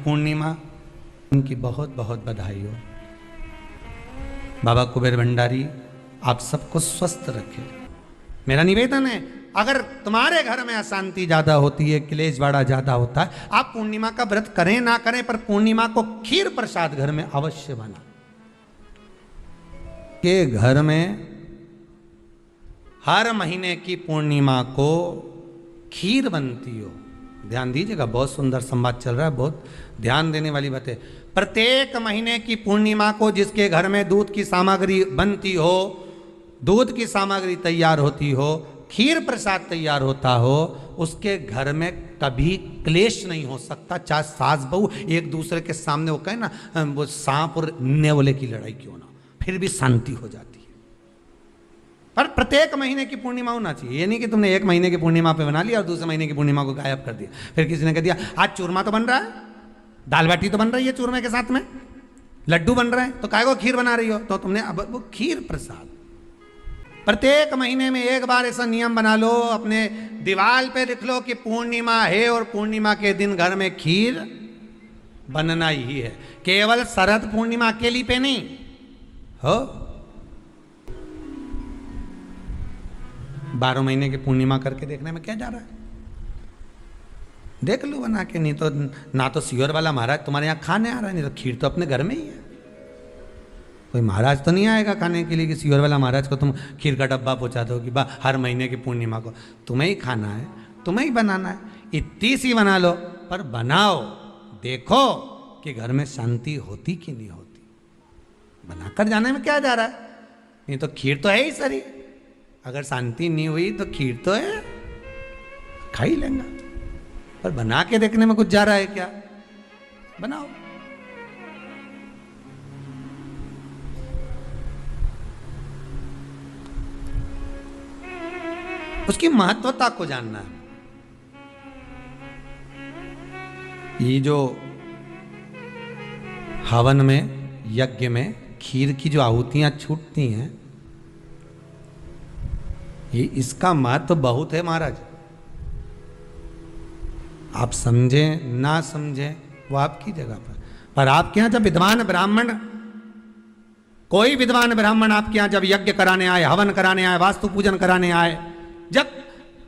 पूर्णिमा, उनकी बहुत बहुत बधाई हो। बाबा कुबेर भंडारी आप सबको स्वस्थ रखे। मेरा निवेदन है, अगर तुम्हारे घर में अशांति ज्यादा होती है, क्लेश बड़ा ज्यादा होता है, आप पूर्णिमा का व्रत करें ना करें, पर पूर्णिमा को खीर प्रसाद घर में अवश्य बना के घर में हर महीने की पूर्णिमा को खीर बनती हो। ध्यान दीजिएगा, बहुत सुंदर संवाद चल रहा है, बहुत ध्यान देने वाली बात है। प्रत्येक महीने की पूर्णिमा को जिसके घर में दूध की सामग्री बनती हो, दूध की सामग्री तैयार होती हो, खीर प्रसाद तैयार होता हो, उसके घर में कभी क्लेश नहीं हो सकता। चाहे सास बहू एक दूसरे के सामने वो कहे ना, वो सांप और नेवले की लड़ाई क्यों ना, फिर भी शांति हो जाती है। पर प्रत्येक महीने की पूर्णिमा होना चाहिए। ये नहीं कि तुमने एक महीने की पूर्णिमा पे बना लिया और दूसरे महीने की पूर्णिमा को गायब कर दिया। फिर किसी ने कह दिया आज चूरमा तो बन रहा है, दाल बाटी तो बन रही है चूरमे के साथ में, लड्डू बन रहे हैं, तो काय को खीर बना रही हो? तो तुमने अब वो खीर प्रसाद प्रत्येक महीने में एक बार ऐसा नियम बना लो, अपने दीवार पे लिख लो कि पूर्णिमा है और पूर्णिमा के दिन घर में खीर बनना ही है। केवल शरद पूर्णिमा अकेली पे नहीं हो, 12 महीने की पूर्णिमा करके देखने में क्या जा रहा है? देख लो बना के। नहीं तो ना तो सियोर वाला महाराज तुम्हारे यहाँ खाने आ रहा है, नहीं तो खीर तो अपने घर में ही है। कोई महाराज तो नहीं आएगा खाने के लिए कि सियोर वाला महाराज को तुम खीर का डब्बा पहुँचा दो कि हर महीने की पूर्णिमा को तुम्हें ही खाना है, तुम्हें ही बनाना है। इतनी सी बना लो, पर बनाओ, देखो कि घर में शांति होती कि नहीं होती। बनाकर जाने में क्या जा रहा है? नहीं तो खीर तो है ही सरी, अगर शांति नहीं हुई तो खीर तो है, खा ही लेंगे। पर बना के देखने में कुछ जा रहा है क्या? बनाओ। उसकी महत्वता को जानना है। ये जो हवन में, यज्ञ में खीर की जो आहुतियां छूटती हैं, ये इसका महत्व बहुत है महाराज। आप समझें ना समझें वो आपकी जगह पर आपके यहां जब विद्वान ब्राह्मण, कोई विद्वान ब्राह्मण आपके यहां जब यज्ञ कराने आए, हवन कराने आए, वास्तु पूजन कराने आए, जब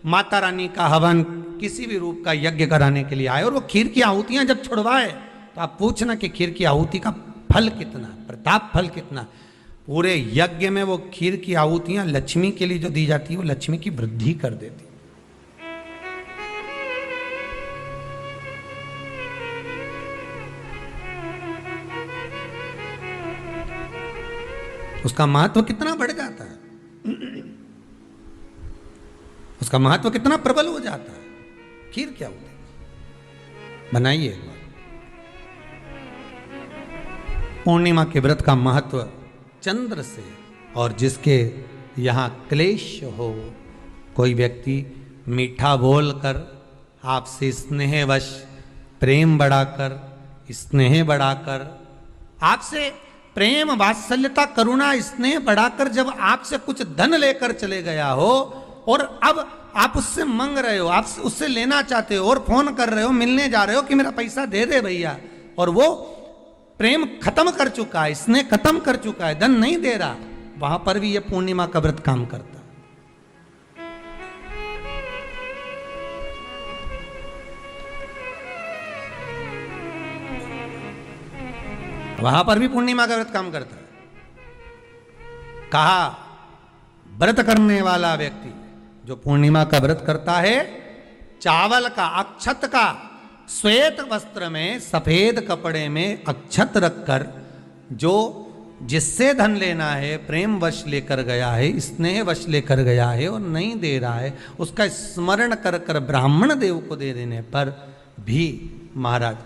माता रानी का हवन, किसी भी रूप का यज्ञ कराने के लिए आए और वो खीर की आहुतियां जब छुड़वाए, तो आप पूछना कि खीर की आहुति का फल कितना, प्रताप फल कितना। पूरे यज्ञ में वो खीर की आहुतियां लक्ष्मी के लिए जो दी जाती है, वो लक्ष्मी की वृद्धि कर देती। उसका महत्व कितना बढ़ जाता है, उसका महत्व कितना प्रबल हो जाता है। खीर क्या होती है, बनाइए एक बार। पूर्णिमा के व्रत का महत्व चंद्र से, और जिसके यहाँ क्लेश हो, कोई व्यक्ति मीठा बोलकर आपसे स्नेहवश, प्रेम बढ़ाकर, स्नेह बढ़ाकर, आपसे प्रेम वात्सल्यता करुणा स्नेह बढ़ाकर जब आपसे कुछ धन लेकर चले गया हो और अब आप उससे मांग रहे हो, आप उससे लेना चाहते हो और फोन कर रहे हो, मिलने जा रहे हो कि मेरा पैसा दे दे भैया, और वो प्रेम खत्म कर चुका है, स्नेह खत्म कर चुका है, धन नहीं दे रहा, वहां पर भी ये पूर्णिमा का व्रत काम करता है। वहां पर भी पूर्णिमा का व्रत काम करता है। कहा व्रत करने वाला व्यक्ति जो पूर्णिमा का व्रत करता है, चावल का, अक्षत का, श्वेत वस्त्र में, सफेद कपड़े में अक्षत रखकर, जो जिससे धन लेना है प्रेम वश लेकर गया है, स्नेह वश लेकर गया है और नहीं दे रहा है, उसका स्मरण कर कर ब्राह्मण देव को दे देने पर भी महाराज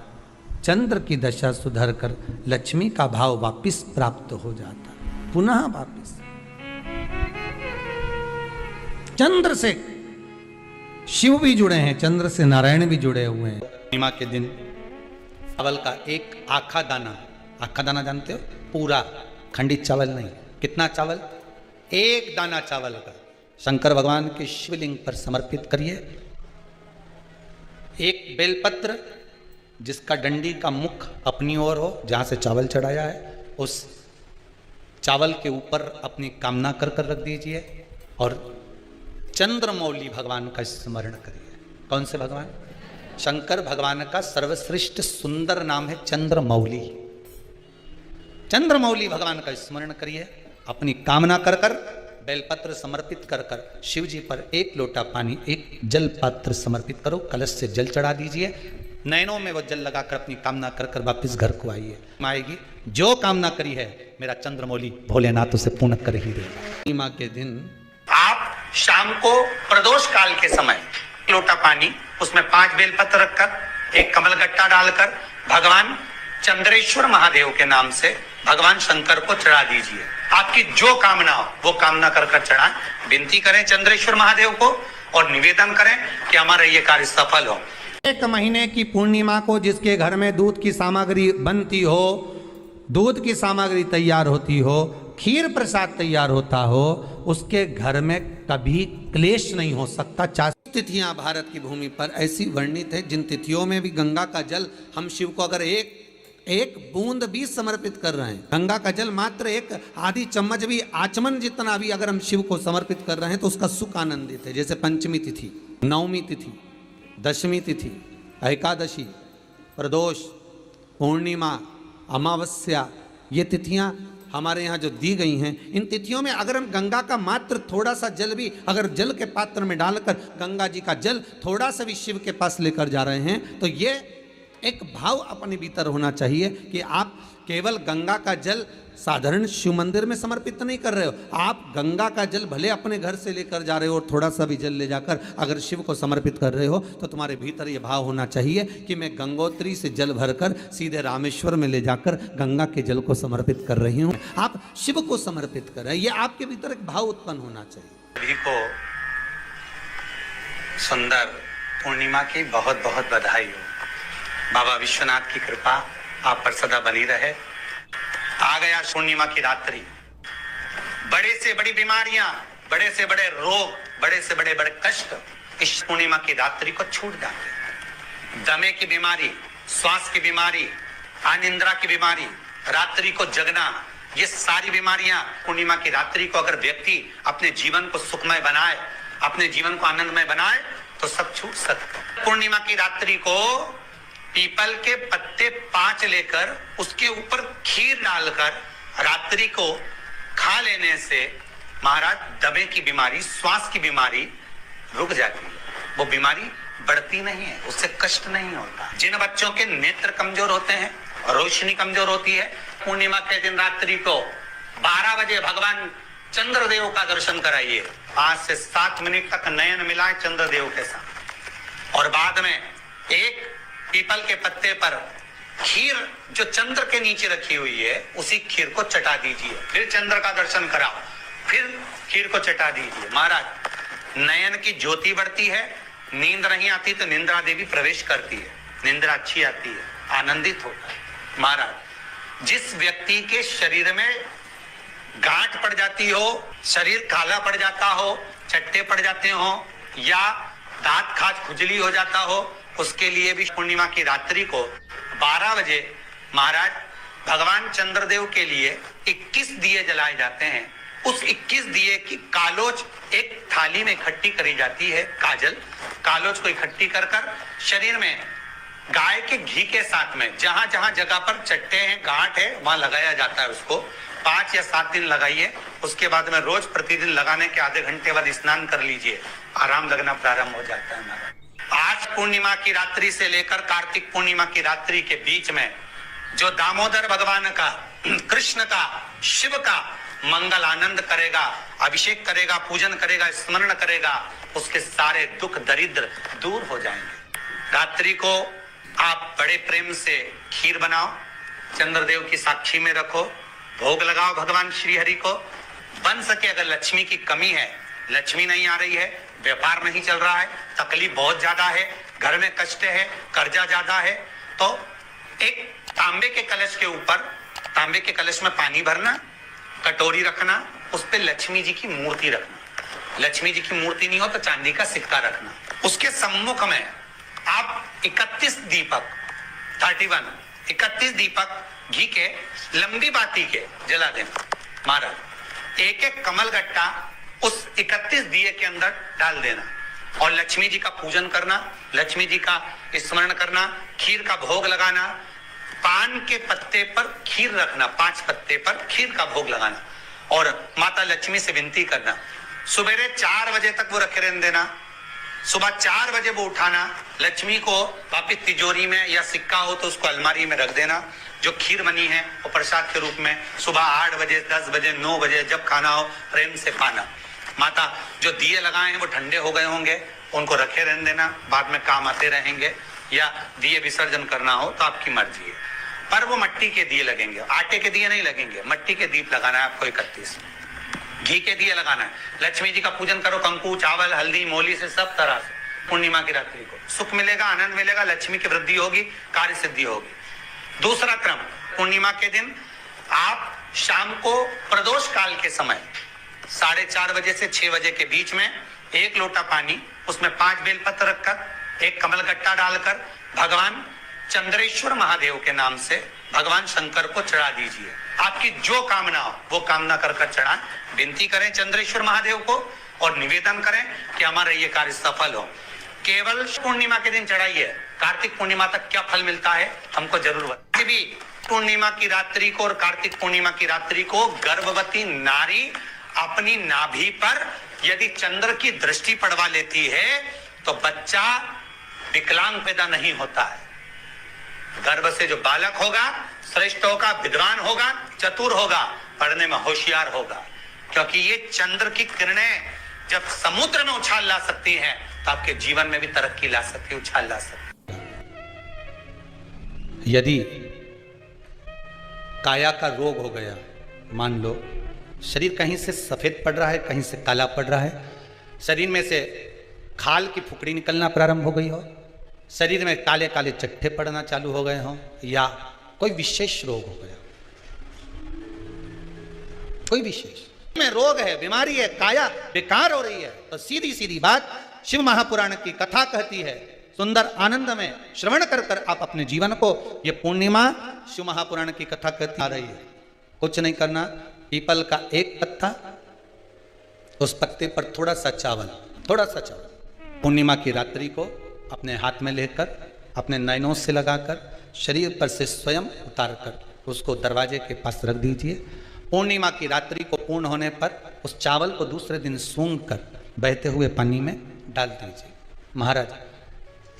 चंद्र की दशा सुधर कर लक्ष्मी का भाव वापिस प्राप्त हो जाता है, पुनः वापिस। चंद्र से शिव भी जुड़े हैं, चंद्र से नारायण भी जुड़े हुए हैं। पूर्णिमा के दिन चावल का एक आखा दाना, आखा दाना जानते हो, पूरा खंडित चावल नहीं, कितना चावल, एक दाना चावल का शंकर भगवान के शिवलिंग पर समर्पित करिए। एक बेलपत्र जिसका डंडी का मुख अपनी ओर हो, जहाँ से चावल चढ़ाया है उस चावल के ऊपर अपनी कामना कर कर रख दीजिए और चंद्रमौली भगवान का स्मरण करिए। कौन से भगवान? शंकर भगवान का सर्वश्रेष्ठ सुंदर नाम है चंद्रमौली। चंद्रमौली भगवान का स्मरण करिए, अपनी कामना कर कर बेलपत्र समर्पित कर कर शिव जी पर एक लोटा पानी, एक जल पात्र समर्पित करो, कलश से जल चढ़ा दीजिए, नयनों में वो जल लगाकर अपनी कामना कर कर वापिस घर को आइए। आएगी जो कामना करी है मेरा चंद्रमौली भोलेनाथ उसे पूर्ण कर ही देगा। पूर्णिमा के दिन आप शाम को प्रदोष काल के समय लोटा पानी, उसमें 5 बेलपत्र रखकर, एक कमलगट्टा डालकर भगवान चंद्रेश्वर महादेव के नाम से भगवान शंकर को चढ़ा दीजिए। आपकी जो कामना हो वो कामना कर कर चढ़ाएं, विनती करें चंद्रेश्वर महादेव को और निवेदन करें कि हमारा ये कार्य सफल हो। एक महीने की पूर्णिमा को जिसके घर में दूध की सामग्री बनती हो, दूध की सामग्री तैयार होती हो, खीर प्रसाद तैयार होता हो, उसके घर में कभी क्लेश नहीं हो सकता। 4 तिथियां भारत की भूमि पर ऐसी वर्णित है जिन तिथियों में भी गंगा का जल हम शिव को अगर एक बूंद भी समर्पित कर रहे हैं, गंगा का जल मात्र एक आधी चम्मच भी, आचमन जितना भी अगर हम शिव को समर्पित कर रहे हैं तो उसका सुख आनंदित है। जैसे पंचमी तिथि, नवमी तिथि, दशमी तिथि, एकादशी, प्रदोष, पूर्णिमा, अमावस्या, ये तिथियां हमारे यहाँ जो दी गई हैं, इन तिथियों में अगर हम गंगा का मात्र थोड़ा सा जल भी अगर जल के पात्र में डालकर गंगा जी का जल थोड़ा सा भी शिव के पास लेकर जा रहे हैं तो ये एक भाव अपने भीतर होना चाहिए कि आप केवल गंगा का जल साधारण शिव मंदिर में समर्पित नहीं कर रहे हो, आप गंगा का जल भले अपने घर से लेकर जा रहे हो और थोड़ा सा भी जल ले जाकर अगर शिव को समर्पित कर रहे हो तो तुम्हारे भीतर ये भाव होना चाहिए कि मैं गंगोत्री से जल भरकर सीधे रामेश्वर में ले जाकर गंगा के जल को समर्पित कर रही हूँ। आप शिव को समर्पित कर रहे हैं, ये आपके भीतर एक भाव उत्पन्न होना चाहिए। सभी को सुंदर पूर्णिमा की बहुत बहुत बधाई हो। बाबा विश्वनाथ की कृपा आप पर सदा बनी रहे। आ गया पूर्णिमा की रात्रि, बड़े से बड़ी बीमारियां, बड़े से बड़े रोग, बड़े से बड़े बड़े कष्ट इस पूर्णिमा की रात्रि को छूट जाते हैं। दमे की बीमारी, श्वास की बीमारी, अनिद्रा की बीमारी, रात्रि को जगना, ये सारी बीमारियां पूर्णिमा की रात्रि को अगर व्यक्ति अपने जीवन को सुखमय बनाए, अपने जीवन को आनंदमय बनाए तो सब छूट सकते। पूर्णिमा की रात्रि को पीपल के पत्ते 5 लेकर उसके ऊपर खीर डालकर रात्रि को खा लेने से महाराज दमे की बीमारी, श्वास की बीमारी रुक जाती है। वो बीमारी बढ़ती नहीं है, उससे कष्ट नहीं होता। जिन बच्चों के नेत्र कमजोर होते हैं, रोशनी कमजोर होती है, पूर्णिमा के दिन रात्रि को 12 बजे भगवान चंद्रदेव का दर्शन कराइए। 5 से 7 मिनट तक नयन मिलाए चंद्रदेव के साथ और बाद में एक पीपल के पत्ते पर खीर जो चंद्र के नीचे रखी हुई है उसी खीर को चटा दीजिए। फिर चंद्र का दर्शन कराओ, फिर खीर को चटा दीजिए। महाराज नयन की ज्योति बढ़ती है, नींद नहीं आती तो निंद्रा देवी प्रवेश करती है, निंद्रा अच्छी आती है, आनंदित होता है। महाराज जिस व्यक्ति के शरीर में गांठ पड़ जाती हो, शरीर काला पड़ जाता हो, चट्टे पड़ जाते हो या दांत खाज खुजली हो जाता हो, उसके लिए भी पूर्णिमा की रात्रि को 12 बजे महाराज भगवान चंद्रदेव के लिए 21 दिए जलाए जाते हैं। उस 21 दिए की कालोच एक थाली में इकट्ठी करी जाती है। कालोच को इकट्ठी कर कर शरीर में गाय के घी के साथ में जहां जहां जगह पर चट्टे हैं, गांठ है, वहां लगाया जाता है। उसको 5 या 7 दिन लगाइए। उसके बाद में रोज प्रतिदिन लगाने के आधे घंटे बाद स्नान कर लीजिए, आराम लगना प्रारंभ हो जाता है। महाराज आज पूर्णिमा की रात्रि से लेकर कार्तिक पूर्णिमा की रात्रि के बीच में जो दामोदर भगवान का, कृष्ण का, शिव का मंगल आनंद करेगा, अभिषेक करेगा, पूजन करेगा, स्मरण करेगा, उसके सारे दुख दरिद्र दूर हो जाएंगे। रात्रि को आप बड़े प्रेम से खीर बनाओ, चंद्रदेव की साक्षी में रखो, भोग लगाओ भगवान श्री हरि को। बन सके अगर लक्ष्मी की कमी है, लक्ष्मी नहीं आ रही है, व्यापार नहीं चल रहा है, तकलीफ बहुत ज्यादा है, घर में कष्ट है, कर्जा ज्यादा है, तो एक तांबे के कलश के ऊपर, तांबे के कलश में पानी भरना, कटोरी रखना, उस पे लक्ष्मी जी की मूर्ति रखना। लक्ष्मी जी की मूर्ति नहीं हो तो चांदी का सिक्का रखना। उसके सम्मुख में आप 31 दीपक 31 31 दीपक घी के लंबी बाती के जला देना। महाराज एक एक कमल गट्टा उस 31 दिए के अंदर डाल देना और लक्ष्मी जी का पूजन करना, लक्ष्मी जी का स्मरण करना, खीर का भोग लगाना, पान के पत्ते पर खीर रखना, 5 पत्ते पर खीर का भोग लगाना और माता लक्ष्मी से विनती करना। सुबेरे 4 बजे तक वो रखे रहने देना, सुबह 4 बजे वो उठाना, लक्ष्मी को वापिस तिजोरी में या सिक्का हो तो उसको अलमारी में रख देना। जो खीर बनी है वो प्रसाद के रूप में सुबह 8 बजे 10 बजे 9 बजे जब खाना हो प्रेम से पाना। माता जो दिए लगाए हैं वो ठंडे हो गए होंगे, उनको रखे रहने देना, बाद में काम आते रहेंगे, या दिए विसर्जन करना हो तो आपकी मर्जी है। पर वो मिट्टी के दिए लगेंगे, आटे के दिए नहीं लगेंगे, मिट्टी के दीप लगाना है आपको। 31 घी के दिए लगाना है। लक्ष्मी जी का पूजन करो, कंकु चावल हल्दी मोली से सब तरह से। पूर्णिमा की रात्रि को सुख मिलेगा, आनंद मिलेगा, लक्ष्मी की वृद्धि होगी, कार्य सिद्धि होगी। दूसरा क्रम, पूर्णिमा के दिन आप शाम को प्रदोष काल के समय 4:30 बजे से 6 बजे के बीच में 1 लोटा पानी, उसमें 5 बेलपत्र रखकर, 1 कमल गट्टा डालकर भगवान चंद्रेश्वर महादेव के नाम से भगवान शंकर को चढ़ा दीजिए। आपकी जो कामना हो वो कामना कर चढ़ाएं, विनती करें चंद्रेश्वर महादेव को और निवेदन करें कि हमारा ये कार्य सफल हो। केवल पूर्णिमा के दिन चढ़ाइए, कार्तिक पूर्णिमा तक क्या फल मिलता है हमको जरूर बताइए। भी पूर्णिमा की रात्रि को और कार्तिक पूर्णिमा की रात्रि को गर्भवती नारी अपनी नाभि पर यदि चंद्र की दृष्टि पड़वा लेती है तो बच्चा विकलांग पैदा नहीं होता है। गर्भ से जो बालक होगा श्रेष्ठ होगा, विद्वान होगा, चतुर होगा, पढ़ने में होशियार होगा, क्योंकि ये चंद्र की किरणें जब समुद्र में उछाल ला सकती हैं तो आपके जीवन में भी तरक्की ला सकती है, उछाल ला सकती है। यदि काया का रोग हो गया, मान लो शरीर कहीं से सफेद पड़ रहा है, कहीं से काला पड़ रहा है, शरीर में से खाल की फुकड़ी निकलना प्रारंभ हो गई हो, शरीर में काले काले चट्टे पड़ना चालू हो गए हों, या कोई विशेष रोग हो गया, कोई विशेष में रोग है, बीमारी है, काया बेकार हो रही है, तो सीधी सीधी बात शिव महापुराण की कथा कहती है, सुंदर आनंद में श्रवण कर कर आप अपने जीवन को, ये पूर्णिमा शिव महापुराण की कथा कहती आ रही है। कुछ नहीं करना, पीपल का एक पत्ता, उस पत्ते पर थोड़ा सा चावल, पूर्णिमा की रात्रि को अपने हाथ में लेकर अपने नयनों से लगाकर शरीर पर से स्वयं उतार कर उसको दरवाजे के पास रख दीजिए। पूर्णिमा की रात्रि को पूर्ण होने पर उस चावल को दूसरे दिन सूंघ कर बहते हुए पानी में डाल दीजिए। महाराज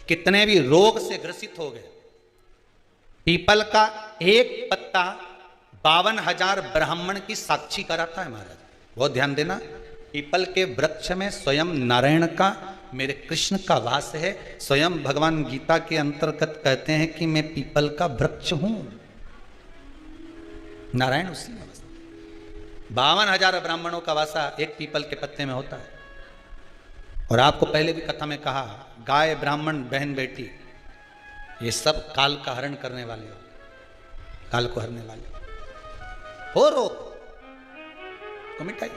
कितने भी रोग से ग्रसित हो गए, पीपल का एक पत्ता 52,000 ब्राह्मण की साक्षी कराता है। महाराज बहुत ध्यान देना, पीपल के वृक्ष में स्वयं नारायण का, मेरे कृष्ण का वास है। स्वयं भगवान गीता के अंतर्गत कहते हैं कि मैं पीपल का वृक्ष हूं, नारायण उसी में 52,000 ब्राह्मणों का वासा एक पीपल के पत्ते में होता है। और आपको पहले भी कथा में कहा, गाय ब्राह्मण बहन बेटी ये सब काल का हरण करने वाले हो, काल को हरने वाले हो, रोग को मिटाइए,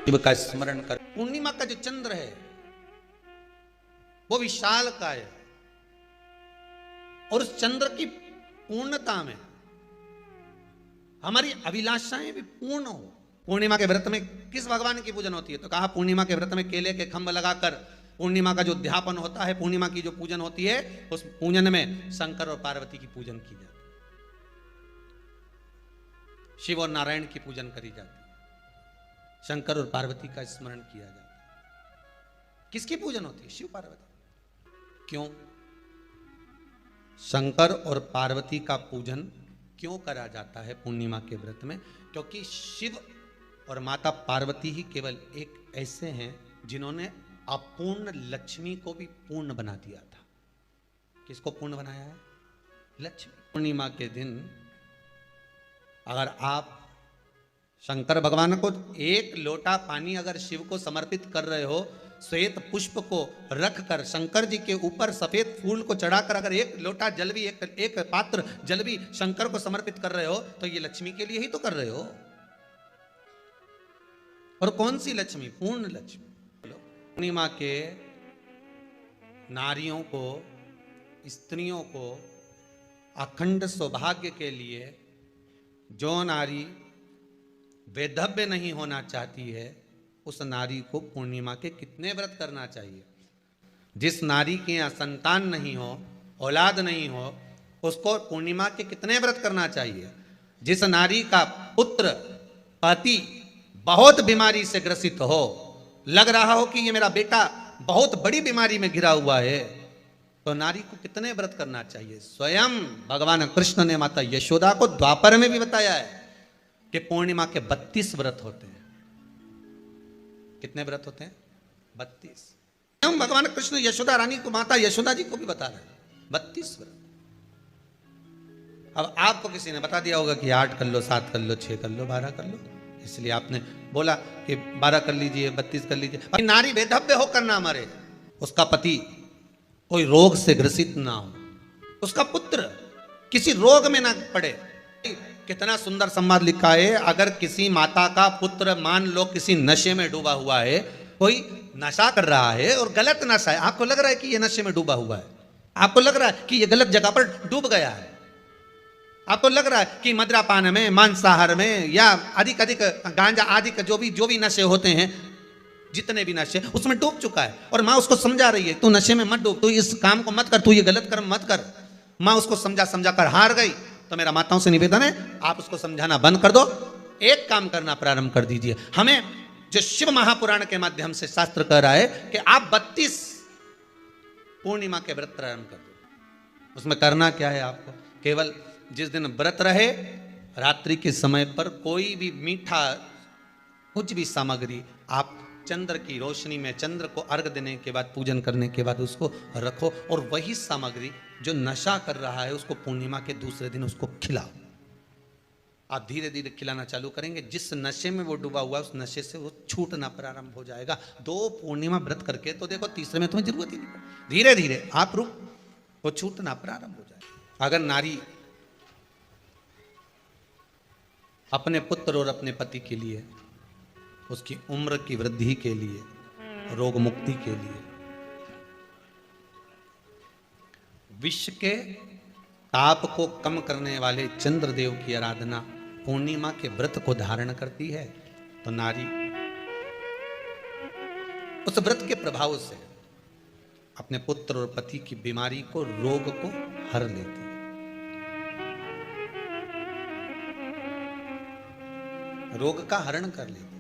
शिव का स्मरण कर। पूर्णिमा का जो चंद्र है वो विशाल का है, और उस चंद्र की पूर्णता में हमारी अभिलाषाएं भी पूर्ण हो। पूर्णिमा के व्रत में किस भगवान की पूजन होती है? तो कहा पूर्णिमा के व्रत में केले के खंभ लगाकर पूर्णिमा का जो अध्यापन होता है, पूर्णिमा की जो पूजन होती है, उस पूजन में शंकर और पार्वती की पूजन की जाती है, शिव और नारायण की पूजन करी जाती है, शंकर और पार्वती का स्मरण किया जाता है। किसकी पूजन होती है? शिव पार्वती। क्यों शंकर और पार्वती का पूजन क्यों करा जाता है पूर्णिमा के व्रत में? क्योंकि शिव और माता पार्वती ही केवल एक ऐसे हैं जिन्होंने अपूर्ण लक्ष्मी को भी पूर्ण बना दिया था। किसको पूर्ण बनाया है? लक्ष्मी। पूर्णिमा के दिन अगर आप शंकर भगवान को एक लोटा पानी अगर शिव को समर्पित कर रहे हो, श्वेत पुष्प को रखकर शंकर जी के ऊपर सफेद फूल को चढ़ाकर अगर एक लोटा जल भी, एक पात्र जल भी शंकर को समर्पित कर रहे हो, तो ये लक्ष्मी के लिए ही तो कर रहे हो। और कौन सी लक्ष्मी? पूर्ण लक्ष्मी। पूर्णिमा के नारियों को, स्त्रियों को अखंड सौभाग्य के लिए जो नारी वैधव्य नहीं होना चाहती है, उस नारी को पूर्णिमा के कितने व्रत करना चाहिए? जिस नारी के यहाँ संतान नहीं हो, औलाद नहीं हो, उसको पूर्णिमा के कितने व्रत करना चाहिए? जिस नारी का पुत्र पति बहुत बीमारी से ग्रसित हो, लग रहा हो कि ये मेरा बेटा बहुत बड़ी बीमारी में घिरा हुआ है, तो नारी को कितने व्रत करना चाहिए? स्वयं भगवान कृष्ण ने माता यशोदा को द्वापर में भी बताया है कि पूर्णिमा के 32 व्रत होते हैं। कितने व्रत होते हैं? 32। हम भगवान कृष्ण यशोदा रानी को, माता यशोदा जी को भी बता रहे हैं 32 व्रत। अब आपको किसी ने बता दिया होगा कि 8 कर लो, 7 कर लो, 6 कर लो, 12 कर लो, इसलिए आपने बोला कि 12 कर लीजिए, 32 कर लीजिए। नारी वैधव्य होकर ना मरे, उसका पति कोई रोग से ग्रसित ना हो, उसका पुत्र किसी रोग में ना पड़े। कितना सुंदर संवाद लिखा है, अगर किसी माता का पुत्र मान लो किसी नशे में डूबा हुआ है, कोई नशा कर रहा है और गलत नशा है, आपको लग रहा है कि ये नशे में डूबा हुआ है, आपको लग रहा है कि ये गलत जगह पर डूब गया है, आपको लग रहा है कि मदिरापान में, मांसाहार में या अधिक गांजा आदि का जो भी नशे होते हैं, जितने भी नशे, उसमें डूब चुका है, और माँ उसको समझा रही है तू नशे में मत डूब, तू इस काम को मत कर, तू ये गलत कर्म मत कर। माँ उसको समझा कर हार गई। तो मेरा माताओं से निवेदन है, आप उसको समझाना बंद कर दो, एक काम करना प्रारंभ कर दीजिए। हमें जो शिव महापुराण के माध्यम से शास्त्र कह रहा है कि आप 32 पूर्णिमा के व्रत प्रारंभ कर दो। उसमें करना क्या है? आपको केवल जिस दिन व्रत रहे, रात्रि के समय पर कोई भी मीठा, कुछ भी सामग्री आप चंद्र की रोशनी में, चंद्र को अर्घ देने के बाद, पूजन करने के बाद उसको रखो, और वही सामग्री जो नशा कर रहा है उसको पूर्णिमा के दूसरे दिन उसको खिलाओ। आप धीरे धीरे खिलाना चालू करेंगे, जिस नशे में वो डूबा हुआ है उस नशे से वो छूटना प्रारंभ हो जाएगा। 2 पूर्णिमा व्रत करके तो देखो, तीसरे में तुम्हें जरूरत ही नहीं पड़ेगी, धीरे धीरे आप रुक, वो छूटना प्रारंभ हो जाएगा। अगर नारी अपने पुत्र और अपने पति के लिए, उसकी उम्र की वृद्धि के लिए, रोग मुक्ति के लिए, विश्व के ताप को कम करने वाले चंद्रदेव की आराधना पूर्णिमा के व्रत को धारण करती है, तो नारी उस व्रत के प्रभाव से अपने पुत्र और पति की बीमारी को, रोग को हर लेती है। रोग का हरण कर लेती है।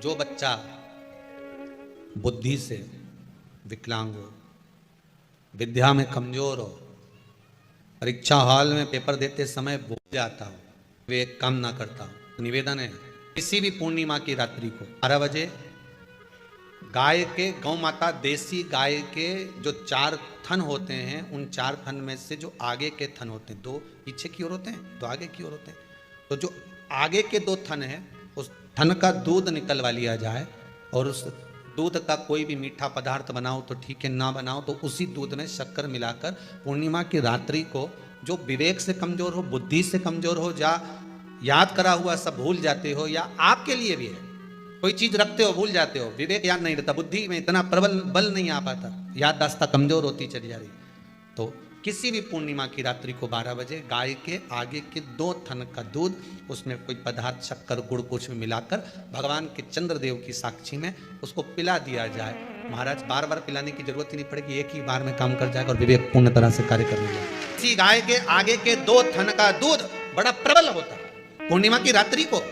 जो बच्चा बुद्धि से विकलांग हो, विद्या में कमजोर हो, परीक्षा हॉल में पेपर देते समय भूल जाता हो, वे एक काम ना करता हो, निवेदन है किसी भी पूर्णिमा की रात्रि को 12 बजे गाय के, गौ माता देसी गाय के जो 4 थन होते हैं, उन 4 थन में से जो आगे के थन होते हैं, 2 पीछे की ओर होते हैं, 2 आगे की ओर होते हैं, तो जो आगे के 2 थन हैं उस थन का दूध निकलवा लिया जाए, और उस दूध का कोई भी मीठा पदार्थ बनाओ तो ठीक है, ना बनाओ तो उसी दूध में शक्कर मिलाकर पूर्णिमा की रात्रि को, जो विवेक से कमजोर हो, बुद्धि से कमजोर हो, या याद करा हुआ सब भूल जाते हो, या आपके लिए भी है कोई चीज रखते हो भूल जाते हो, विवेक याद नहीं रहता, बुद्धि में इतना प्रबल बल नहीं आ पाता, याददाश्त कमजोर होती चली जा रही, तो किसी भी पूर्णिमा की रात्रि को 12 बजे गाय के आगे के 2 थन का दूध, उसमें कोई पदार्थ, शक्कर, गुड़ कुछ भी मिलाकर भगवान के चंद्रदेव की साक्षी में उसको पिला दिया जाए। महाराज बार बार पिलाने की जरूरत ही नहीं पड़ेगी, एक ही बार में काम कर जाएगा और विवेक पूर्ण तरह से कार्य करने लगेगा। इसी गाय के आगे के 2 थन का दूध बड़ा प्रबल होता है। पूर्णिमा की रात्रि को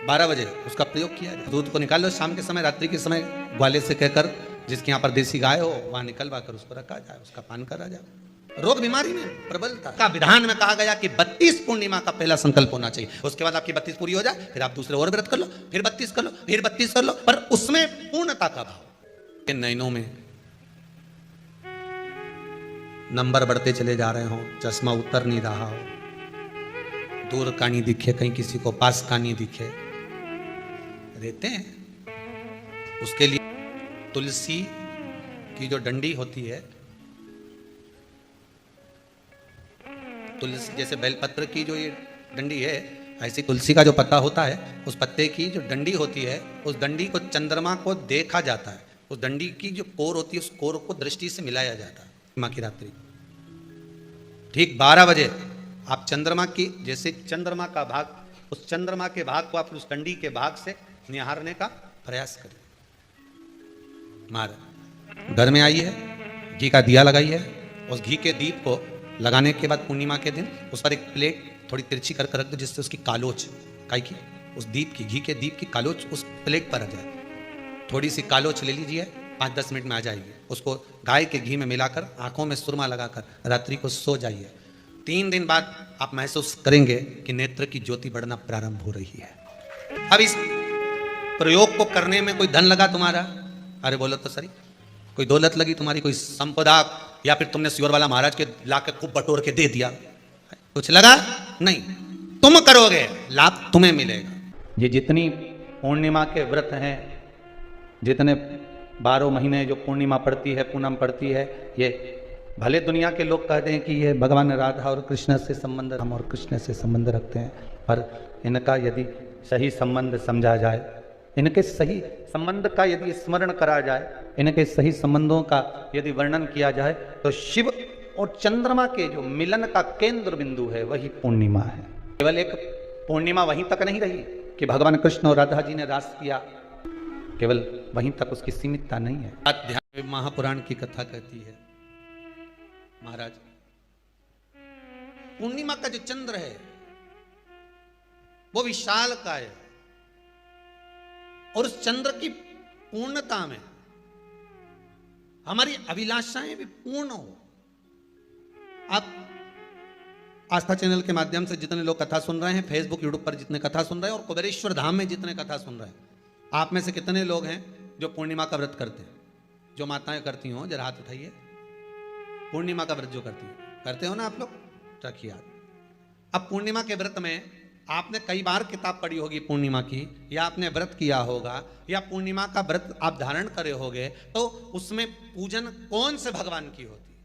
12 बजे उसका प्रयोग किया जाए। दूध को निकाल लो, शाम के समय, रात्रि के समय ग्वाले से कहकर, जिसके यहाँ पर देसी गाय हो वहां निकलवा कर उसको रखा जाए, उसका पान करा जाए। रोग बीमारी में प्रबलता का विधान में कहा गया कि 32 पूर्णिमा का पहला संकल्प होना चाहिए, उसके बाद आपकी 32 पूरी हो जाए, फिर आप दूसरे और व्रत कर लो, फिर 32 कर लो, फिर 32 कर लो, पर उसमें पूर्णता का भाव। नैनों में नंबर बढ़ते चले जा रहे हो, चश्मा उतर नहीं रहा हो, दूर का नहीं दिखे, कहीं किसी को पास का नहीं दिखे, रहते हैं। उसके लिए तुलसी की जो डंडी होती है, तुलसी जैसे बेलपत्र की जो ये डंडी है, ऐसी तुलसी का जो पत्ता होता है, उस पत्ते की जो डंडी होती है, उस डंडी को चंद्रमा को देखा जाता है, उस डंडी की जो कोर होती है, उस कोर को दृष्टि से मिलाया जाता है। माँ की रात्रि ठीक 12 बजे आप चंद्रमा की, जैसे चंद्रमा का भाग, उस चंद्रमा के भाग को आप उस डंडी के भाग से निहारने का प्रयास करें। महाराज घर में आई है, घी का दिया लगाई है, उस घी के दीप को लगाने के बाद पूर्णिमा के दिन उस पर एक प्लेट थोड़ी तिरछी करके रख दो, जिससे उसकी कालोच काई की, उस दीप की, घी के दीप की कालोच उस प्लेट पर आ जाए। थोड़ी सी कालोच ले लीजिए, 5-10 मिनट में आ जाएगी। उसको गाय के घी में मिलाकर आंखों में सुरमा लगाकर रात्रि को सो जाइए। 3 दिन बाद आप महसूस करेंगे कि नेत्र की ज्योति बढ़ना प्रारंभ हो रही है। अब इस प्रयोग को करने में कोई धन लगा तुम्हारा? अरे बोलो तो सही, कोई दौलत लगी तुम्हारी, कोई संपदा, या फिर तुमने सियोर वाला महाराज के लाके खूब बटोर के दे दिया, कुछ लगा? नहीं। तुम करोगे, लाभ तुम्हें मिलेगा। ये जितनी पूर्णिमा के व्रत हैं, जितने 12 महीने जो पूर्णिमा पड़ती है, पूनम पड़ती है, ये भले दुनिया के लोग कहते हैं कि ये भगवान राधा और कृष्ण से संबंध, हम और कृष्ण से संबंध रखते हैं, पर इनका यदि सही संबंध समझा जाए, इनके सही संबंध का यदि स्मरण करा जाए, इनके सही संबंधों का यदि वर्णन किया जाए, तो शिव और चंद्रमा के जो मिलन का केंद्र बिंदु है वही पूर्णिमा है। केवल एक पूर्णिमा वहीं तक नहीं रही कि भगवान कृष्ण और राधा जी ने रास किया, केवल वहीं तक उसकी सीमितता नहीं है। अध्यात्म महापुराण की कथा कहती है, महाराज पूर्णिमा का जो चंद्र है वो विशाल का है, और उस चंद्र की पूर्णता में हमारी अभिलाषाएं भी पूर्ण हो। आप आस्था चैनल के माध्यम से जितने लोग कथा सुन रहे हैं, फेसबुक यूट्यूब पर जितने कथा सुन रहे हैं, और कुबेरेश्वर धाम में जितने कथा सुन रहे हैं, आप में से कितने लोग हैं जो पूर्णिमा का व्रत करते हैं? जो माताएं करती हो जरा हाथ उठाइए। पूर्णिमा का व्रत जो करती है, करते हो ना आप लोग? रखिए हाथ। अब पूर्णिमा के व्रत में आपने कई बार किताब पढ़ी होगी पूर्णिमा की, या आपने व्रत किया होगा, या पूर्णिमा का व्रत आप धारण करे होगे, तो उसमें पूजन कौन से भगवान की होती है?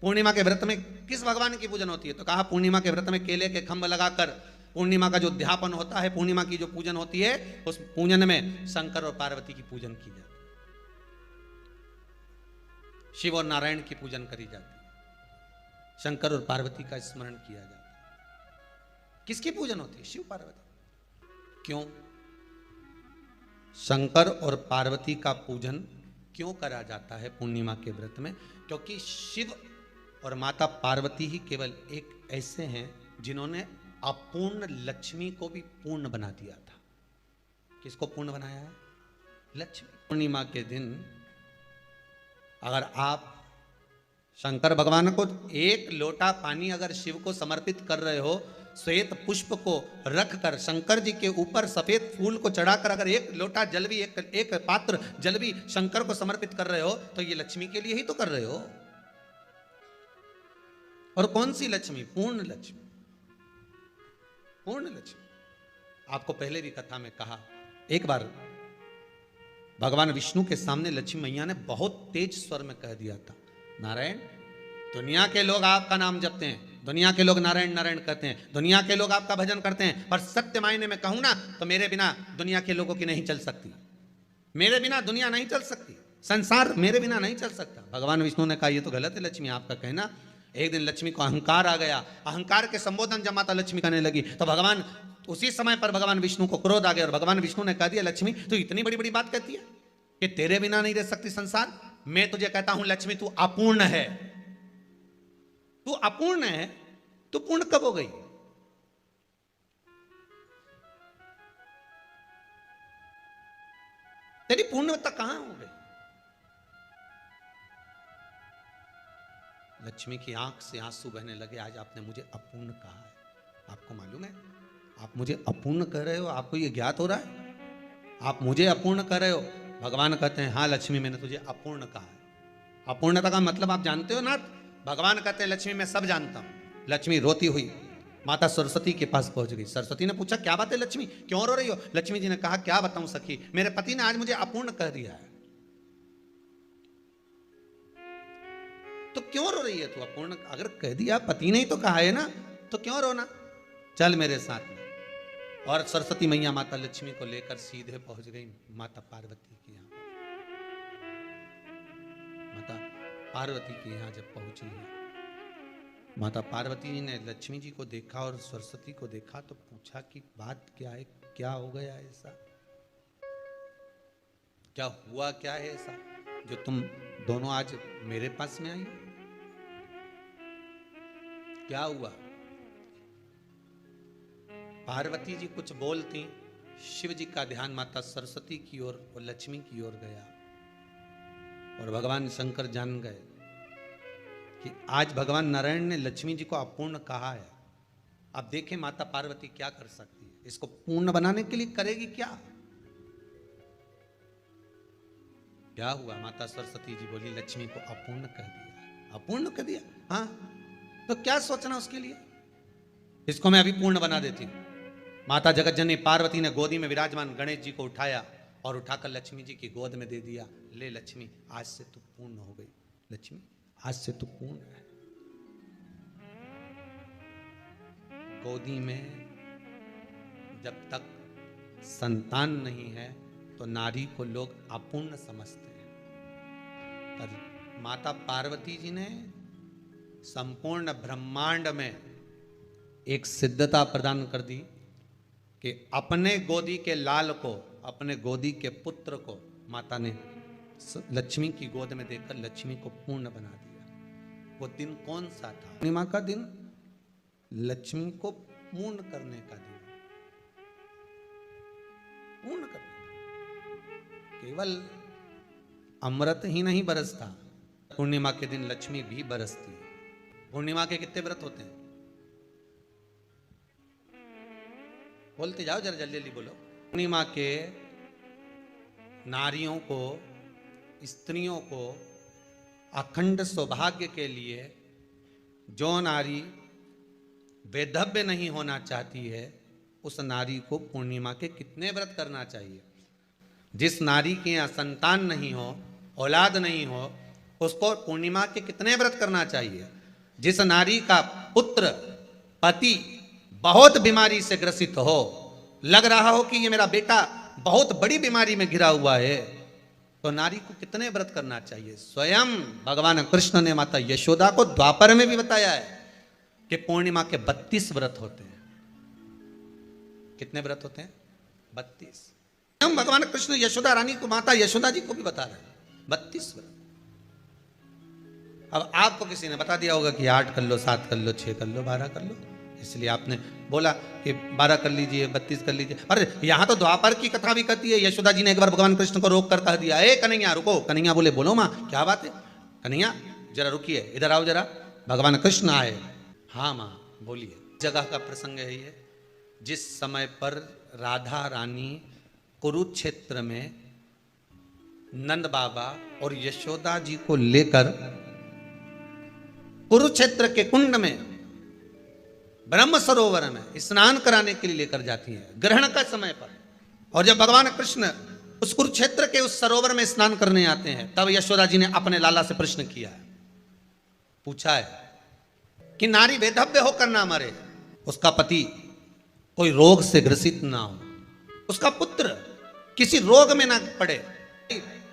पूर्णिमा के व्रत में किस भगवान की पूजन होती है? तो कहा पूर्णिमा के व्रत में केले के खंभ लगाकर पूर्णिमा का जो अध्यापन होता है, पूर्णिमा की जो पूजन होती है, उस पूजन में शंकर और पार्वती की पूजन की जाती है, शिव और नारायण की पूजन करी जाती है, शंकर और पार्वती का स्मरण किया जाता है। किसकी पूजन होती है? शिव पार्वती। क्यों शंकर और पार्वती का पूजन क्यों करा जाता है पूर्णिमा के व्रत में? क्योंकि शिव और माता पार्वती ही केवल एक ऐसे हैं जिन्होंने अपूर्ण लक्ष्मी को भी पूर्ण बना दिया था। किसको पूर्ण बनाया है? लक्ष्मी। पूर्णिमा के दिन अगर आप शंकर भगवान को एक लोटा पानी अगर शिव को समर्पित कर रहे हो, श्वेत पुष्प को रखकर शंकर जी के ऊपर सफेद फूल को चढ़ाकर अगर एक लोटा जल भी, एक पात्र जल भी शंकर को समर्पित कर रहे हो, तो ये लक्ष्मी के लिए ही तो कर रहे हो। और कौन सी लक्ष्मी? पूर्ण लक्ष्मी। पूर्ण लक्ष्मी। आपको पहले भी कथा में कहा, एक बार भगवान विष्णु के सामने लक्ष्मी मैया ने बहुत तेज स्वर में कह दिया था, नारायण, दुनिया के लोग आपका नाम जपते हैं, दुनिया के लोग नारायण नारायण कहते हैं, दुनिया के लोग आपका भजन करते हैं, पर सत्य मायने में कहूं ना तो मेरे बिना दुनिया के लोगों की नहीं चल सकती, मेरे बिना दुनिया नहीं चल सकती, संसार मेरे बिना नहीं चल सकता। भगवान विष्णु ने कहा ये तो गलत है लक्ष्मी आपका कहना। एक दिन लक्ष्मी को अहंकार आ गया, अहंकार के संबोधन जब माता लक्ष्मी करने लगी तो भगवान, उसी समय पर भगवान विष्णु को क्रोध आ गया, और भगवान विष्णु ने कह दिया, लक्ष्मी तू इतनी बड़ी बड़ी बात कहती है कि तेरे बिना नहीं रह सकती संसार? मैं तुझे कहता हूं लक्ष्मी तू अपूर्ण है, तू अपूर्ण है, तू पूर्ण कब हो गई? तेरी पूर्णता कहां हो गई? लक्ष्मी की आंख से आंसू बहने लगे, आज आपने मुझे अपूर्ण कहा है। आपको मालूम है आप मुझे अपूर्ण कह रहे हो? आपको ये ज्ञात हो रहा है आप मुझे अपूर्ण कह रहे हो? भगवान कहते हैं हाँ लक्ष्मी मैंने तुझे अपूर्ण कहा है। अपूर्णता का मतलब आप जानते हो ना? भगवान कहते हैं लक्ष्मी मैं सब जानता हूं। लक्ष्मी रोती हुई माता सरस्वती के पास पहुंच गई। सरस्वती ने पूछा क्या बात है लक्ष्मी, क्यों रो रही हो? लक्ष्मी जी ने कहा क्या बताऊं सखी, मेरे पति ने आज मुझे अपूर्ण कह दिया है। तो क्यों रो रही है तू? अपूर्ण अगर कह दिया, पति ने ही तो कहा है ना, तो क्यों रोना, चल मेरे साथ में। और सरस्वती मैया माता लक्ष्मी को लेकर सीधे पहुंच गई माता पार्वती के यहाँ। माता पार्वती के यहाँ जब पहुंची है, माता पार्वती जी ने लक्ष्मी जी को देखा और सरस्वती को देखा तो पूछा कि बात क्या है, क्या हो गया ऐसा, क्या हुआ, क्या है ऐसा जो तुम दोनों आज मेरे पास में आई, क्या हुआ। पार्वती जी कुछ बोलती, शिव जी का ध्यान माता सरस्वती की ओर और लक्ष्मी की ओर गया और भगवान शंकर जान गए कि आज भगवान नारायण ने लक्ष्मी जी को अपूर्ण कहा है। अब देखें माता पार्वती क्या कर सकती है, इसको पूर्ण बनाने के लिए करेगी क्या। क्या हुआ, माता सरस्वती जी बोली लक्ष्मी को अपूर्ण कर दिया, अपूर्ण कर दिया, हाँ तो क्या सोचना उसके लिए, इसको मैं अभी पूर्ण बना देती हूं। माता जगतजननी पार्वती ने गोदी में विराजमान गणेश जी को उठाया और उठाकर लक्ष्मी जी की गोद में दे दिया। ले लक्ष्मी, आज से तू पूर्ण हो गई, लक्ष्मी आज से तू पूर्ण है। गोदी में जब तक संतान नहीं है तो नारी को लोग अपूर्ण समझते हैं, पर माता पार्वती जी ने संपूर्ण ब्रह्मांड में एक सिद्धता प्रदान कर दी कि अपने गोदी के लाल को, अपने गोदी के पुत्र को माता ने लक्ष्मी की गोद में देकर लक्ष्मी को पूर्ण बना दिया। वो दिन कौन सा था, पूर्णिमा का दिन, लक्ष्मी को पूर्ण करने का दिन, पूर्ण करने का। केवल अमृत ही नहीं बरसता, पूर्णिमा के दिन लक्ष्मी भी बरसती है। पूर्णिमा के कितने व्रत होते हैं, बोलते जाओ जरा, जल्दी जल्दी बोलो। पूर्णिमा के नारियों को, स्त्रियों को अखंड सौभाग्य के लिए, जो नारी वैधव्य नहीं होना चाहती है उस नारी को पूर्णिमा के कितने व्रत करना चाहिए। जिस नारी के यहाँ संतान नहीं हो, औलाद नहीं हो, उसको पूर्णिमा के कितने व्रत करना चाहिए। जिस नारी का पुत्र, पति बहुत बीमारी से ग्रसित हो, लग रहा हो कि ये मेरा बेटा बहुत बड़ी बीमारी में घिरा हुआ है, तो नारी को कितने व्रत करना चाहिए। स्वयं भगवान कृष्ण ने माता यशोदा को द्वापर में भी बताया है कि पूर्णिमा के 32 व्रत होते हैं। कितने व्रत होते हैं, 32। हम भगवान कृष्ण यशोदा रानी को, माता यशोदा जी को भी बता रहे हैं 32 व्रत। अब आपको किसी ने बता दिया होगा कि 8 कर लो, 7 कर लो, 6 कर लो, 12 कर लो, इसलिए आपने बोला कि 12 कर लीजिए, 32 कर लीजिए। अरे यहां तो द्वापर की कथा भी कहती है। यशोदा जी ने एक बार भगवान कृष्ण को रोक कर कह दिया, ए कन्हैया रुको। कन्हैया बोले, बोलो माँ क्या बात है, कन्हैया जरा रुकिए, इधर आओ जरा। भगवान कृष्ण आए, हाँ माँ बोलिए। जगह का प्रसंग है ये, जिस समय पर राधा रानी कुरुक्षेत्र में नंद बाबा और यशोदा जी को लेकर कुरुक्षेत्र के कुंड में, ब्रह्म सरोवर में स्नान कराने के लिए लेकर जाती है, ग्रहण का समय पर। और जब भगवान कृष्ण उस कुरुक्षेत्र के उस सरोवर में स्नान करने आते हैं, तब यशोदा जी ने अपने लाला से प्रश्न किया है, पूछा है कि नारी वैधव्य होकर ना मरे, उसका पति कोई रोग से ग्रसित ना हो, उसका पुत्र किसी रोग में ना पड़े।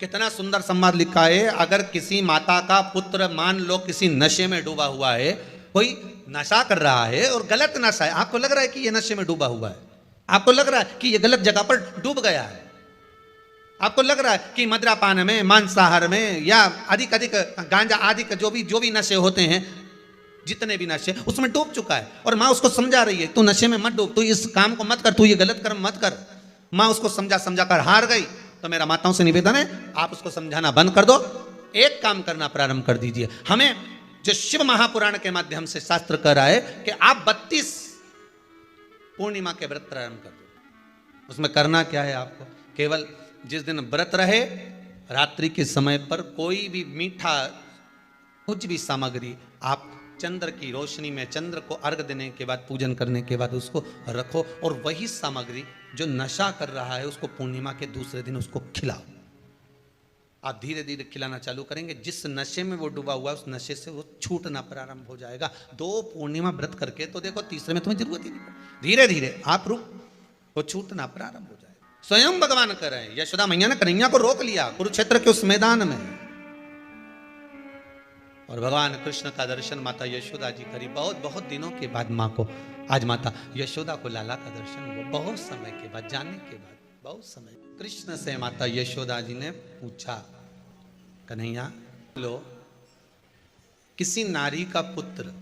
कितना सुंदर संवाद लिखा है। अगर किसी माता का पुत्र मान लो किसी नशे में डूबा हुआ है, कोई नशा कर रहा है और गलत नशा है, आपको लग रहा है कि ये नशे में डूबा हुआ है, आपको लग रहा है कि ये गलत जगह पर डूब गया है, आपको लग रहा है कि मद्रापान में, मांसाहार में या अधिक गांजा आदि का जो भी नशे होते हैं, जितने भी नशे, उसमें डूब चुका है। और माँ उसको समझा रही है, तू नशे में मत डूब, तू इस काम को मत कर, तू ये गलत कर्म मत कर। माँ उसको समझा कर हार गई। तो मेरा माताओं से निवेदन है, आप उसको समझाना बंद कर दो, एक काम करना प्रारंभ कर दीजिए। हमें जो शिव महापुराण के माध्यम से शास्त्र कह रहा है कि आप 32 पूर्णिमा के व्रत प्रारंभ कर दो। उसमें करना क्या है आपको, केवल जिस दिन व्रत रहे रात्रि के समय पर कोई भी मीठा कुछ भी सामग्री आप चंद्र की रोशनी में, चंद्र को अर्घ देने के बाद, पूजन करने के बाद उसको रखो, और वही सामग्री जो नशा कर रहा है उसको पूर्णिमा के दूसरे दिन उसको खिलाओ। आप धीरे धीरे खिलाना चालू करेंगे, जिस नशे में वो डूबा हुआ उस नशे से वो छूटना प्रारंभ हो जाएगा। 2 पूर्णिमा व्रत करके तो देखो, तीसरे में तुम्हें जरूरत ही नहीं, धीरे धीरे आप रुक, वो छूटना प्रारंभ हो जाएगा। स्वयं भगवान कर रहे हैं। यशोदा मैया ने कन्हैया को रोक लिया कुरुक्षेत्र के उस मैदान में, और भगवान कृष्ण का दर्शन माता यशोदा जी करी। बहुत बहुत दिनों के बाद माँ को, आज माता यशोदा को लाला का दर्शन हुआ, बहुत समय के बाद, जानने के बाद, बहुत समय। कृष्ण से माता यशोदा जी ने पूछा, कन्हैया लो, किसी नारी का पुत्र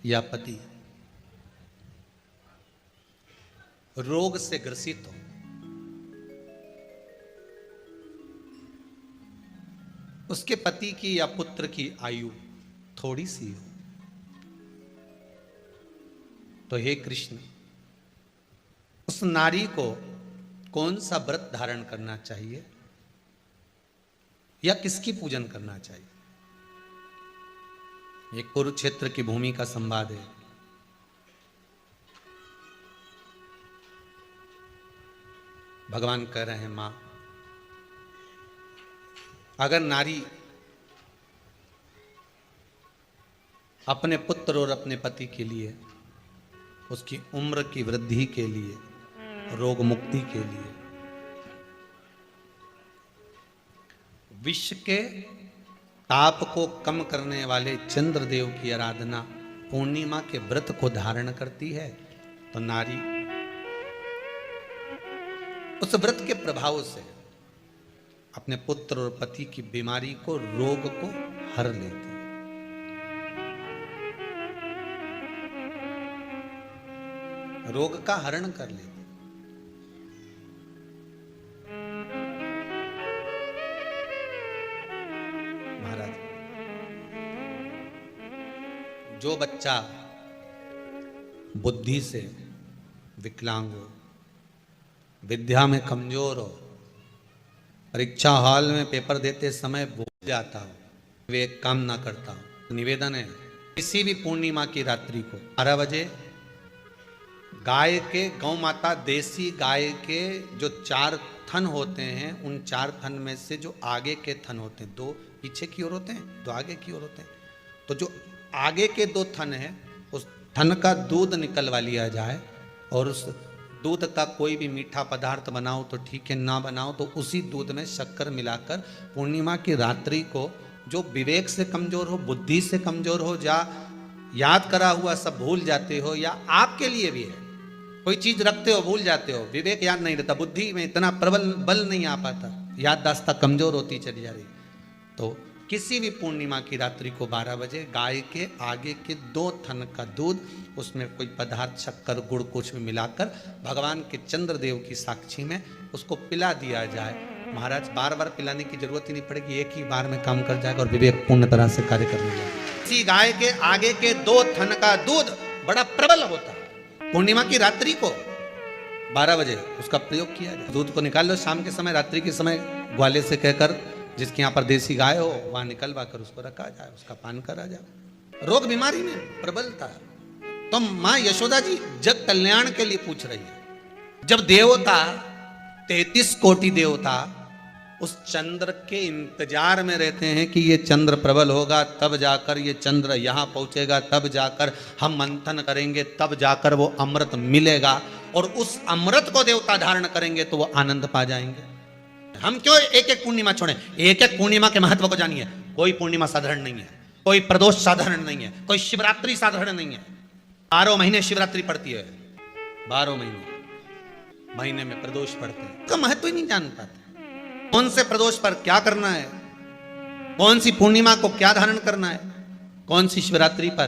या पति रोग से ग्रसित हो, उसके पति की या पुत्र की आयु थोड़ी सी हो, तो हे कृष्ण, उस नारी को कौन सा व्रत धारण करना चाहिए या किसकी पूजन करना चाहिए? ये कुरुक्षेत्र की भूमि का संवाद है। भगवान कह रहे हैं, मां, अगर नारी अपने पुत्र और अपने पति के लिए, उसकी उम्र की वृद्धि के लिए, रोग मुक्ति के लिए, विश्व के ताप को कम करने वाले चंद्रदेव की आराधना, पूर्णिमा के व्रत को धारण करती है, तो नारी उस व्रत के प्रभाव से अपने पुत्र और पति की बीमारी को, रोग को हर लेती है। रोग का हरण कर लेती। महाराज, जो बच्चा बुद्धि से विकलांग हो, विद्या में कमजोर हो, परीक्षा हॉल में पेपर देते समय भूल जाता हो, विवेक काम ना करता हो, तो निवेदन है, किसी भी पूर्णिमा की रात्रि को 12 बजे गाय के, गौ माता देसी गाय के जो 4 थन होते हैं, उन 4 थन में से जो आगे के थन होते हैं, 2 पीछे की ओर होते हैं, 2 आगे की ओर होते हैं, तो जो आगे के 2 थन है, उस थन का दूध निकलवा लिया जाए, और उस दूध का कोई भी मीठा पदार्थ बनाओ तो ठीक है, ना बनाओ तो उसी दूध में शक्कर मिलाकर पूर्णिमा की रात्रि को, जो विवेक से कमजोर हो, बुद्धि से कमजोर हो, या याद करा हुआ सब भूल जाते हो, या आपके लिए भी है, कोई चीज रखते हो भूल जाते हो, विवेक याद नहीं रहता, बुद्धि में इतना प्रबल बल नहीं आ पाता, याददाश्त कमजोर होती चली जा रही, तो किसी भी पूर्णिमा की रात्रि को 12 बजे गाय के आगे के 2 थन का दूध, उसमें कोई पदार्थ, शक्कर, गुड़ कुछ भी मिलाकर भगवान के चंद्रदेव की साक्षी में उसको पिला दिया जाए। महाराज, बार बार पिलाने की जरूरत ही नहीं पड़ेगी, एक ही बार में काम कर जाएगा और विवेक पूर्ण तरह से कार्य करने जाएगा। इसी गाय के आगे के 2 थन का दूध बड़ा प्रबल होता है। पूर्णिमा की रात्रि को 12 बजे उसका प्रयोग किया जाए। दूध को निकाल लो, शाम के समय, रात्रि के समय ग्वाले से कहकर, जिसके यहाँ पर देसी गाय हो, वहां निकलवा कर उसको रखा जाए, उसका पान करा जाए। रोग बीमारी में प्रबलता है, तो मां यशोदा जी जग कल्याण के लिए पूछ रही है। जब देवता 33 कोटि देवता उस चंद्र के इंतजार में रहते हैं कि ये चंद्र प्रबल होगा, तब जाकर ये चंद्र यहाँ पहुंचेगा, तब जाकर हम मंथन करेंगे, तब जाकर वो अमृत मिलेगा, और उस अमृत को देवता धारण करेंगे तो वो आनंद पा जाएंगे। हम क्यों एक एक पूर्णिमा छोड़ें? एक एक पूर्णिमा के महत्व को जानिए। कोई पूर्णिमा साधारण नहीं है, कोई प्रदोष साधारण नहीं है, कोई शिवरात्रि साधारण नहीं है। 12 महीने शिवरात्रि पड़ती है, 12 महीने में प्रदोष पड़ते हैं, उसका महत्व ही नहीं जान पाते। कौन से प्रदोष पर क्या करना है, कौन सी पूर्णिमा को क्या धारण करना है, कौन सी शिवरात्रि पर।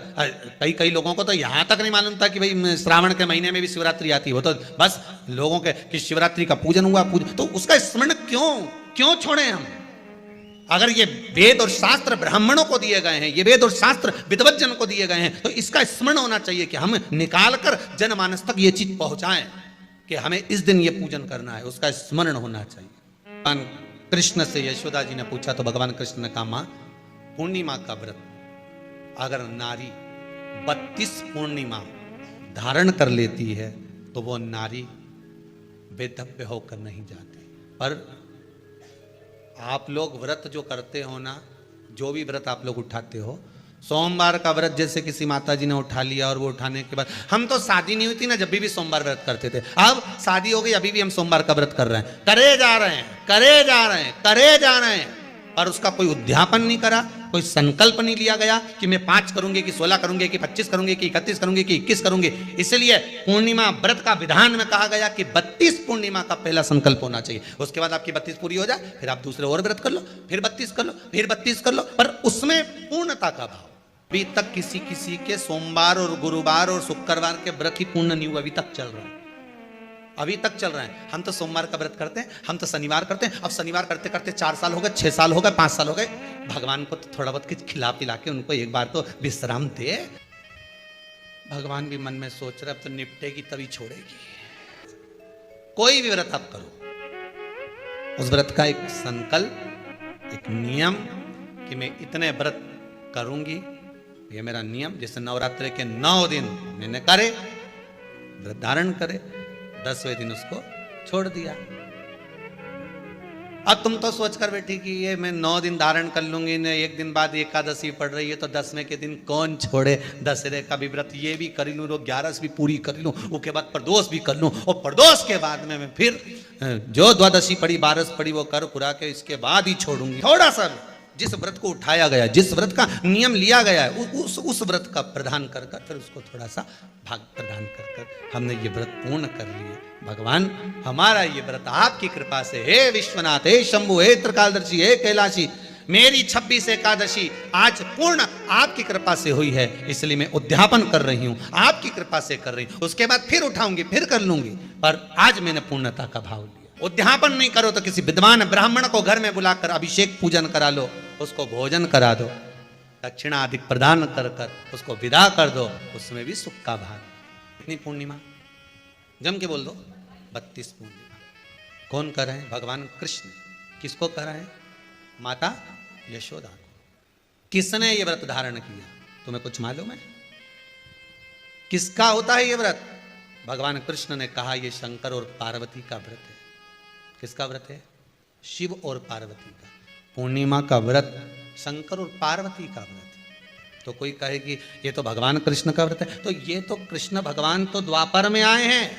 कई लोगों को तो यहां तक नहीं मालूम था कि भाई श्रावण के महीने में भी शिवरात्रि आती है। वो तो बस लोगों के कि शिवरात्रि का पूजन हुआ, तो उसका स्मरण क्यों छोड़े हम? अगर ये वेद और शास्त्र ब्राह्मणों को दिए गए हैं, ये वेद और शास्त्र विद्वज्जन को दिए गए हैं, तो इसका स्मरण होना चाहिए कि हम निकाल कर जनमानस तक ये चीज पहुंचाएं कि हमें इस दिन ये पूजन करना है, उसका स्मरण होना चाहिए। भगवान कृष्ण से यशोदा जी ने पूछा तो भगवान कृष्ण ने कहा, मां, पूर्णिमा का व्रत अगर नारी 32 पूर्णिमा धारण कर लेती है तो वो नारी वेदव्य होकर नहीं जाती। पर आप लोग व्रत जो करते हो ना, जो भी व्रत आप लोग उठाते हो, सोमवार का व्रत जैसे किसी माता जी ने उठा लिया और वो उठाने के बाद, हम तो शादी नहीं हुई थी ना जब भी सोमवार व्रत करते थे, अब शादी हो गई अभी भी हम सोमवार का व्रत कर रहे हैं, करे जा रहे हैं, करे जा रहे हैं, करे जा रहे हैं, और उसका कोई उद्यापन नहीं करा, कोई संकल्प नहीं लिया गया कि मैं 5 करूंगी कि 16 करूंगी कि 25 करूंगी कि 31 करूंगी कि 21 करूंगी। इसलिए पूर्णिमा व्रत का विधान में कहा गया कि 32 पूर्णिमा का पहला संकल्प होना चाहिए, उसके बाद आपकी 32 पूरी हो जाए, फिर आप दूसरे और व्रत कर लो, फिर 32 कर लो, फिर 32 कर लो, पर उसमें पूर्णता का भाव। अभी तक किसी किसी के सोमवार और गुरुवार और शुक्रवार के व्रत ही पूर्ण नहीं हुआ, अभी तक चल रहा है, अभी तक चल रहा है। हम तो सोमवार का व्रत करते हैं, हम तो शनिवार करते हैं, अब शनिवार करते करते 4 साल हो गए, 6 साल हो गए, 5 साल हो गए। भगवान को तो थोड़ा बहुत कुछ खिला पिला के उनको एक बार तो विश्राम दे। भगवान भी मन में सोच रहे अब तो निपटेगी तभी छोड़ेगी। कोई भी व्रत आप करो, उस व्रत का एक संकल्प, एक नियम कि मैं इतने व्रत करूंगी, ये मेरा नियम। जैसे नवरात्रि के 9 दिन मैंने करे, व्रत धारण करे, 10वें दिन उसको छोड़ दिया। अब तुम तो सोच कर बैठी कि ये मैं 9 दिन धारण कर लूंगी न, एक दिन बाद एकादशी पड़ रही है तो 10वें के दिन कौन छोड़े, दशहरे का भी व्रत ये भी कर लूँ, 11 भी पूरी कर लूँ, उसके बाद प्रदोष भी कर लूँ, और प्रदोष के बाद में मैं फिर जो द्वादशी पड़ी 12 पड़ी वो कर पुरा के इसके बाद ही छोड़ूंगी। थोड़ा सा जिस व्रत को उठाया गया, जिस व्रत का नियम लिया गया है, उस व्रत का प्रदान कर कर फिर उसको थोड़ा सा भाग प्रदान कर कर हमने ये व्रत पूर्ण कर लिए। भगवान हमारा ये व्रत आपकी कृपा से, हे विश्वनाथ, हे शंभु, हे त्रिकालदर्शी, हे कैलाशी, मेरी 26 एकादशी आज पूर्ण आपकी कृपा से हुई है, इसलिए मैं उद्यापन कर रही हूँ, आपकी कृपा से कर रही हूँ। उसके बाद फिर उठाऊंगी, फिर कर लूंगी, पर आज मैंने पूर्णता का भाव लिया। उद्यापन नहीं करो तो किसी विद्वान ब्राह्मण को घर में बुलाकर अभिषेक पूजन करा लो, उसको भोजन करा दो, दक्षिणा अधिक प्रदान कर कर उसको विदा कर दो, उसमें भी सुख का भाग। इतनी पूर्णिमा जम के बोल दो, 32 पूर्णिमा। कौन कर रहे हैं? भगवान कृष्ण। किसको कर रहे हैं? माता यशोदा को। किसने ये व्रत धारण किया? तुम्हें कुछ मालूम है किसका होता है ये व्रत? भगवान कृष्ण ने कहा ये शंकर और पार्वती का व्रत है। किसका व्रत है? शिव और पार्वती का। पूर्णिमा का व्रत शंकर और पार्वती का व्रत। तो कोई कहे कि ये तो भगवान कृष्ण का व्रत है, तो ये तो कृष्ण भगवान तो द्वापर में आए हैं,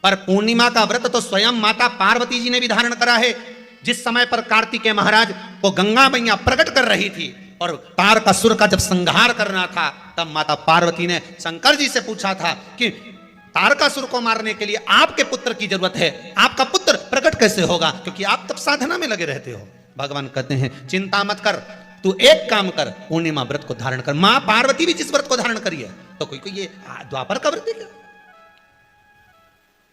पर पूर्णिमा का व्रत तो स्वयं माता पार्वती जी ने भी धारण करा है। जिस समय पर कार्तिकेय महाराज को गंगा मैया प्रकट कर रही थी और तारकासुर का जब संहार करना था, तब माता पार्वती ने शंकर जी से पूछा था कि तारकासुर को मारने के लिए आपके पुत्र की जरूरत है, आपका पुत्र प्रकट कैसे होगा, क्योंकि आप तब साधना में लगे रहते हो। भगवान कहते हैं चिंता मत कर, तू एक काम कर, पूर्णिमा व्रत को धारण कर। मां पार्वती भी जिस व्रत को धारण करी है, तो कोई कोई ये द्वापर का व्रत है।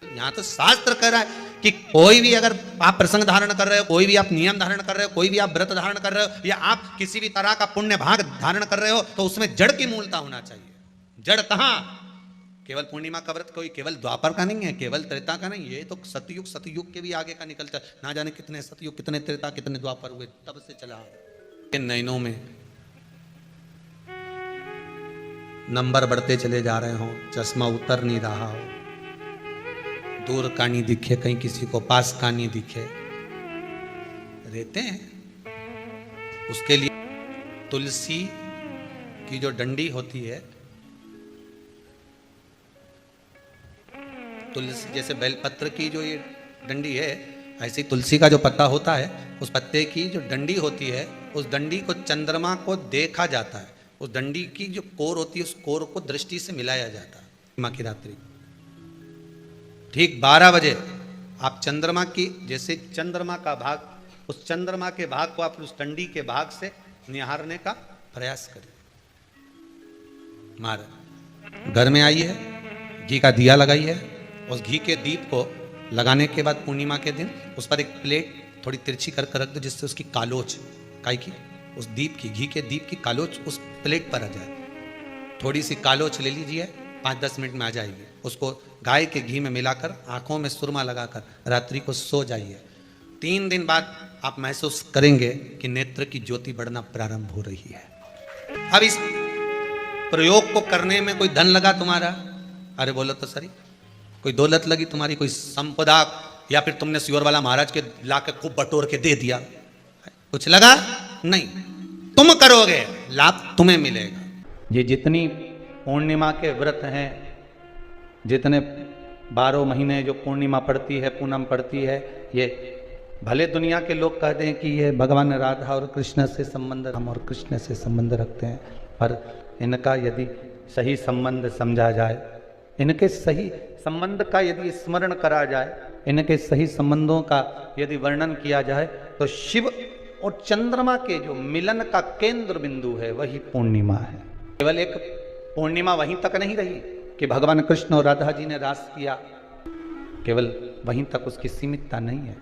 यहां तो शास्त्र कह रहा है कि कोई भी अगर आप प्रसंग धारण कर रहे हो, कोई भी आप नियम धारण कर रहे हो, कोई भी आप व्रत धारण कर रहे हो, या आप किसी भी तरह का पुण्य भाग धारण कर रहे हो, तो उसमें जड़ की मूलता होना चाहिए। जड़ कहां? केवल पूर्णिमा का व्रत कोई केवल द्वापर का नहीं है, केवल त्रेता का नहीं, ये तो सतयुग के भी आगे का निकलता है। ना जाने कितने सतयुग, कितने त्रेता, कितने द्वापर हुए, तब से चला। नैनों में नंबर बढ़ते चले जा रहे हो, चश्मा उतर नहीं रहा हो, दूर का नहीं दिखे, कहीं किसी को पास का नहीं दिखे, रहते हैं। उसके लिए तुलसी की जो डंडी होती है, तुलसी जैसे बेलपत्र की जो ये डंडी है, ऐसे ही तुलसी का जो पत्ता होता है, उस पत्ते की जो डंडी होती है, उस डंडी को चंद्रमा को देखा जाता है। उस डंडी की जो कोर होती है, उस कोर को दृष्टि से मिलाया जाता है। माँ की रात्रि ठीक 12 बजे आप चंद्रमा की, जैसे चंद्रमा का भाग, उस चंद्रमा के भाग को आप उस डंडी के भाग से निहारने का प्रयास करिए। महाराज घर में आई है, घी का दिया लगाई है, उस घी के दीप को लगाने के बाद पूर्णिमा के दिन उस पर एक प्लेट थोड़ी तिरछी कर रख दो, जिससे उसकी कालोच काई की, उस दीप की, घी के दीप की कालोच उस प्लेट पर आ जाए। थोड़ी सी कालोच ले लीजिए, 5-10 मिनट में आ जाएगी। उसको गाय के घी में मिलाकर आंखों में सुरमा लगाकर रात्रि को सो जाइए। 3 दिन बाद आप महसूस करेंगे कि नेत्र की ज्योति बढ़ना प्रारंभ हो रही है। अब इस प्रयोग को करने में कोई धन लगा तुम्हारा? अरे बोलो तो सही। कोई दौलत लगी तुम्हारी, कोई संपदा या फिर तुमने सियोर वाला महाराज के लाके खूब बटोर के दे दिया, कुछ लगा नहीं। तुम करोगे लाभ तुम्हें मिलेगा। ये जितनी पूर्णिमा के व्रत हैं, जितने 12 महीने जो पूर्णिमा पड़ती है, पूनम पड़ती है, ये भले दुनिया के लोग कहते हैं कि ये भगवान राधा और कृष्ण से संबंध, हम और कृष्ण से संबंध रखते हैं, पर इनका यदि सही संबंध समझा जाए, इनके सही संबंध का यदि स्मरण करा जाए, इनके सही संबंधों का यदि वर्णन किया जाए, तो शिव और चंद्रमा के जो मिलन का केंद्र बिंदु है वही पूर्णिमा है। केवल एक पूर्णिमा वहीं तक नहीं रही कि भगवान कृष्ण और राधा जी ने रास किया, केवल वहीं तक उसकी सीमितता नहीं है।